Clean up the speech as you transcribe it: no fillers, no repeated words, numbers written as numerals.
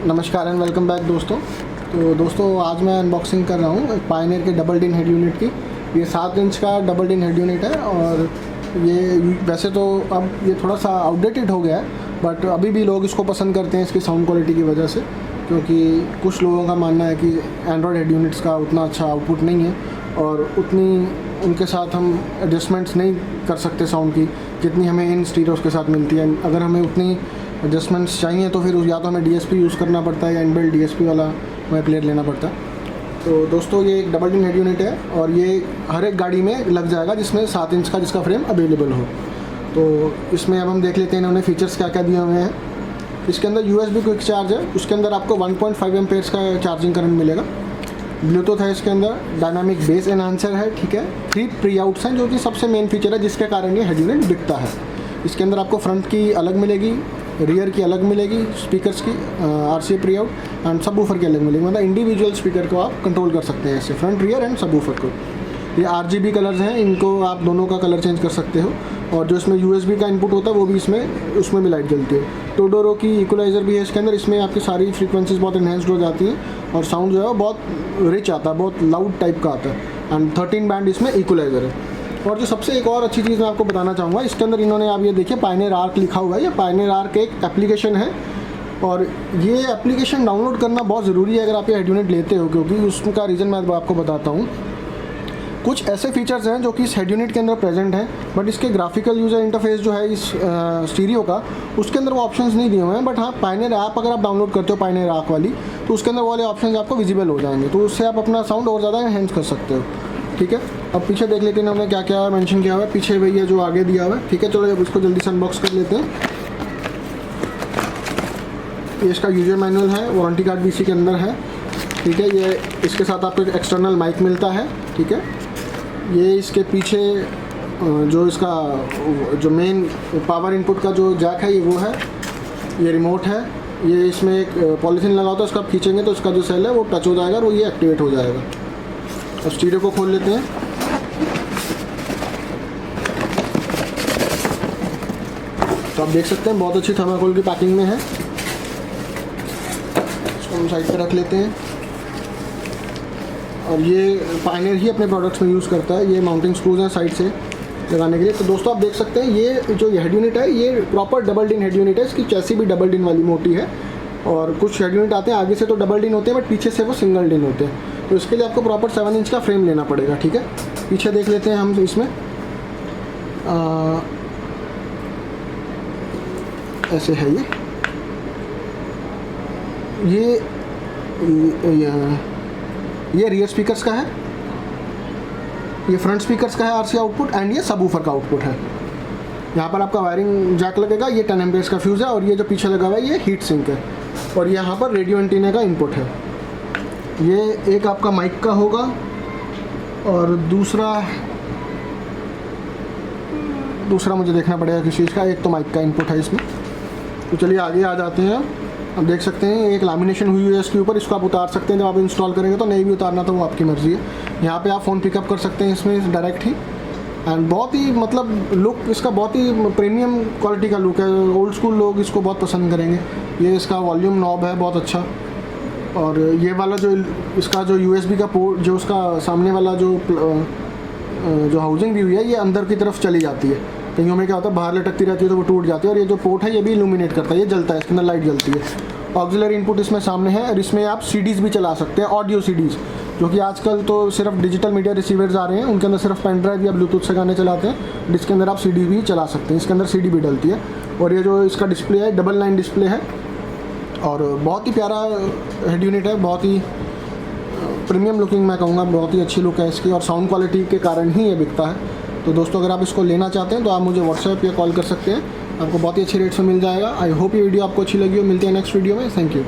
नमस्कार and welcome back दोस्तों। तो दोस्तों आज मैं अनबॉक्सिंग कर रहा हूँ पायनियर के डबल डिन हेड यूनिट की। ये 7 इंच का डबल डिन हेड यूनिट है और ये वैसे तो अब ये थोड़ा सा आउटडेटेड हो गया है, बट अभी भी लोग इसको पसंद करते हैं इसकी साउंड क्वालिटी की वजह से, क्योंकि कुछ लोगों का मानना है कि एंड्रॉयड हेड यूनिट्स का उतना अच्छा आउटपुट नहीं है और उतनी उनके साथ हम एडजस्टमेंट्स नहीं कर सकते साउंड की जितनी हमें इन स्टीरियोज़ के साथ मिलती है। अगर हमें उतनी एडजस्टमेंट्स चाहिए तो फिर या तो हमें DSP यूज़ करना पड़ता है या इनबिल्ट DSP वाला हमें प्लेयर लेना पड़ता है। तो दोस्तों ये एक डबल डिन हेड यूनिट है और ये हर एक गाड़ी में लग जाएगा जिसमें 7 इंच का जिसका फ्रेम अवेलेबल हो। तो इसमें अब हम देख लेते हैं इन्होंने फीचर्स क्या क्या दिए हुए हैं। इसके अंदर USB क्विक चार्ज है, उसके अंदर आपको 1.5 एम्पेयर्स का चार्जिंग करंट मिलेगा। ब्लूटूथ है इसके अंदर, डायनामिक बेस एनहांसर है, ठीक है। 3 प्री आउट्स हैं जो कि सबसे मेन फीचर है जिसके कारण ये हेड यूनिट बिकता है। इसके अंदर आपको फ्रंट की अलग मिलेगी, रियर की अलग मिलेगी, स्पीकर्स की RCA pre out and subwoofer की अलग मिलेगी। मतलब इंडिविजुअल स्पीकर को आप कंट्रोल कर सकते हैं ऐसे, फ्रंट रियर एंड सबवूफर को। ये RGB कलर्स हैं, इनको आप दोनों का कलर चेंज कर सकते हो। और जो इसमें USB का इनपुट होता है वो भी उसमें भी लाइट जलती है। टोडोरो की इक्वलाइज़र भी है इसके अंदर, इसमें आपकी सारी फ्रीक्वेंसीज बहुत इन्हेंस्ड हो जाती हैं और साउंड जो है वो बहुत रिच आता है, बहुत लाउड टाइप का आता है। एंड 13 बैंड इसमें इक्वलाइज़र है। और जो सबसे एक और अच्छी चीज़ मैं आपको बताना चाहूँगा, इसके अंदर इन्होंने आप ये देखिए पायनियर आर्क लिखा हुआ है। ये पायनियर आर्क एक एप्लीकेशन है और ये एप्लीकेशन डाउनलोड करना बहुत ज़रूरी है अगर आप ये हेड यूनिट लेते हो, क्योंकि उसका रीज़न मैं आपको बताता हूँ। कुछ ऐसे फीचर्स हैं जो कि इस हेड यूनिट के अंदर प्रेजेंट हैं, बट इसके ग्राफिकल यूज़र इंटरफेस जो है इस स्टीरियो का, उसके अंदर वो ऑप्शंस नहीं दिए हुए हैं। बट हाँ, पायनियर ऐप अगर आप डाउनलोड करते हो पायनियर आर्क वाली, तो उसके अंदर वो वाले ऑप्शंस आपको विजिबल हो जाएंगे, तो उससे आप अपना साउंड और ज़्यादा एनहेंस कर सकते हो, ठीक है। अब पीछे देख लेते हैं इन्होंने क्या क्या मेंशन किया हुआ है। पीछे भैया जो आगे दिया हुआ है, ठीक है। चलो अब इसको जल्दी से अनबॉक्स कर लेते हैं। ये इसका यूजर मैनुअल है, वारंटी कार्ड भी इसी के अंदर है, ठीक है। ये इसके साथ आपको एक एक्सटर्नल माइक मिलता है, ठीक है। ये इसके पीछे जो इसका जो मेन पावर इनपुट का जो जैक है ये वो है, ये रिमोट है। ये इसमें एक पॉलीथीन लगा होता है, उसका आप खींचेंगे तो इसका जो सेल है वो टच हो जाएगा और वो ये एक्टिवेट हो जाएगा। अब स्टीरियो को खोल लेते हैं। तो आप देख सकते हैं बहुत अच्छी थर्माकोल की पैकिंग में है। इसको हम साइड पे रख लेते हैं। और ये पायनियर ही अपने प्रोडक्ट्स में यूज़ करता है। ये माउंटिंग स्क्रूज हैं साइड से लगाने के लिए। तो दोस्तों आप देख सकते हैं ये जो हेड यूनिट है ये प्रॉपर डबल डिन हेड यूनिट है। इसकी चैसी भी डबल डिन वाली मोटी है और कुछ हेड यूनिट आते हैं आगे से तो डबल डिन होते हैं बट पीछे से वो सिंगल डिन होते हैं। तो इसके लिए आपको प्रॉपर 7 इंच का फ्रेम लेना पड़ेगा, ठीक है। पीछे देख लेते हैं हम इसमें ऐसे है ये रियर स्पीकर्स का है, ये फ्रंट स्पीकर्स का है RCA आउटपुट एंड ये सबवूफर का आउटपुट है। यहाँ पर आपका वायरिंग जैक लगेगा, ये 10 एम्पेयर्स का फ्यूज़ है और ये जो पीछे लगा हुआ है ये हीट सिंक है और यहाँ पर रेडियो एंटीना का इनपुट है। ये एक आपका माइक का होगा और दूसरा मुझे देखना पड़ेगा किस चीज़ का। एक तो माइक का इनपुट है इसमें। तो चलिए आगे आ जाते हैं। अब देख सकते हैं एक लैमिनेशन हुई है इसके ऊपर, इसको आप उतार सकते हैं जब आप इंस्टॉल करेंगे, तो नहीं भी उतारना तो वो आपकी मर्ज़ी है। यहाँ पे आप फ़ोन पिकअप कर सकते हैं इसमें डायरेक्ट ही। एंड बहुत ही मतलब लुक इसका बहुत ही प्रीमियम क्वालिटी का लुक है। ओल्ड स्कूल लोग इसको बहुत पसंद करेंगे। ये इसका वॉल्यूम नॉब है बहुत अच्छा। और ये वाला जो इसका जो USB का पोर्ट, जो उसका सामने वाला जो हाउसिंग भी हुई है, ये अंदर की तरफ चली जाती है। कहीं में क्या होता है बाहर लटकती रहती है तो वो टूट जाती है। और ये जो पोर्ट है ये भी इल्यूमिनेट करता है, ये जलता है, इसके अंदर लाइट जलती है। ऑक्सिलरी इनपुट इसमें सामने है और इसमें आप CDs भी चला सकते हैं, ऑडियो CDs, जो कि आजकल तो सिर्फ डिजिटल मीडिया रिसीवर्स आ रहे हैं, उनके अंदर सिर्फ पेन ड्राइव या ब्लूटूथ से गाने चलाते हैं, जिसके अंदर आप CD भी चला सकते हैं। इसके अंदर CD भी डलती है। और ये जो इसका डिस्प्ले है डबल लाइन डिस्प्ले है और बहुत ही प्यारा हेड यूनिट है, बहुत ही प्रीमियम लुकिंग मैं कहूँगा, बहुत ही अच्छी लुक है इसकी और साउंड क्वालिटी के कारण ही ये बिकता है। तो दोस्तों अगर आप इसको लेना चाहते हैं तो आप मुझे व्हाट्सएप या कॉल कर सकते हैं, आपको बहुत ही अच्छे रेट्स में मिल जाएगा। आई होप ये वीडियो आपको अच्छी लगी हो। मिलते हैं नेक्स्ट वीडियो में। Thank you.